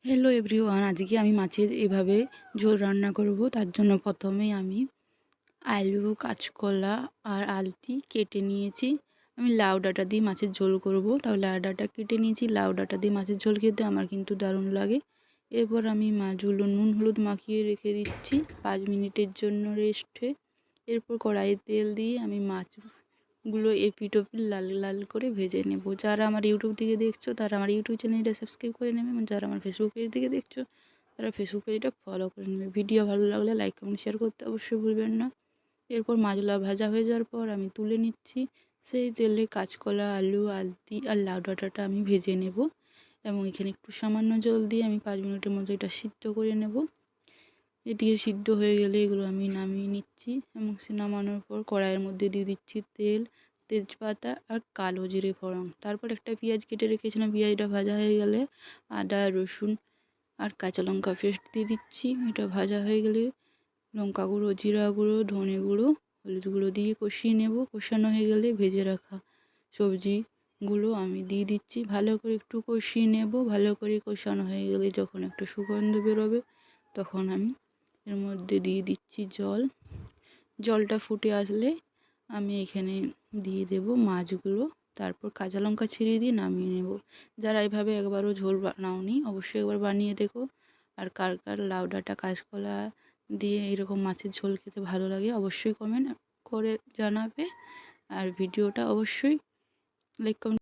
Hello everyone, আজকে আমি মাছের এভাবে ঝোল রান্না করব। তার জন্য প্রথমেই আমি আলু, কাঁচকলা আর আলতি কেটে নিয়েছি। আমি লাউ ডাঁটা দিয়ে মাছের ঝোল করব, তাহলে লাউ ডাঁটা কেটে নিয়েছি। লাউ ডাঁটা দিয়ে মাছের ঝোল খেতে আমার কিন্তু দারুণ লাগে। এরপর আমি মাছগুলো নুন হলুদ মাখিয়ে রেখে দিচ্ছি 5 মিনিটের জন্য রেস্টে। এরপর কড়াইয়ে তেল দিয়ে আমি মাছগুলো এপিট ওপিট লাল লাল করে ভেজে নেব। যারা আমার ইউটিউব থেকে দেখছো তারা আমার ইউটিউব চ্যানেলটা সাবস্ক্রাইব করে নেবে, এবং যারা আমার ফেসবুক পেজ থেকে দেখছো তারা ফেসবুক পেজটা ফলো করে নেবে। ভিডিও ভালো লাগলে লাইক কমেন্ট শেয়ার করতে অবশ্যই ভুলবেন না। এরপর মাছগুলো ভাজা হয়ে যাওয়ার পর আমি তুলে নিচ্ছি। সেই তেলে কাঁচকলা, আলু, আলতি আর লাউ ডাঁটাটা আমি ভেজে নেব, এবং এখানে একটু সামান্য জল দিয়ে আমি 5 মিনিটের মধ্যে এটা সিদ্ধ করে নেব। এদিকে সিদ্ধ হয়ে গেলে এগুলো আমি নামিয়ে নিচ্ছি, এবং সে নামানোর পর কড়াইয়ের মধ্যে দিয়ে দিচ্ছি তেল, তেজপাতা আর কালো জিরে ফোড়ন। তারপর একটা পেঁয়াজ কেটে রেখেছিলাম, পেঁয়াজটা ভাজা হয়ে গেলে আদা, রসুন আর কাঁচা লঙ্কা পেস্ট দিয়ে দিচ্ছি। এটা ভাজা হয়ে গেলে লঙ্কা গুঁড়ো, জিরা গুঁড়ো, ধনে গুঁড়ো, হলুদ গুঁড়ো দিয়ে কষিয়ে নেব। কষানো হয়ে গেলে ভেজে রাখা সবজিগুলো আমি দিয়ে দিচ্ছি। ভালো করে একটু কষিয়ে নেব। ভালো করে কষানো হয়ে গেলে যখন একটু সুগন্ধ বেরোবে তখন আমি এর মধ্যে দিয়ে দিচ্ছি জল। জলটা ফুটে আসলে আমি এখানে দিয়ে দেব মাছগুলো। তারপর কাঁচা লঙ্কা ছিঁড়ে দিয়ে নামিয়ে নেব। যারা এভাবে একবারও ঝোল বানাওনি অবশ্যই একবার বানিয়ে দেখো। আর কার কার লাউ ডাঁটা, কাঁচকলা দিয়ে এরকম মাছের ঝোল খেতে ভালো লাগে অবশ্যই কমেন্ট করে জানাবে। আর ভিডিওটা অবশ্যই লাইক কমেন্ট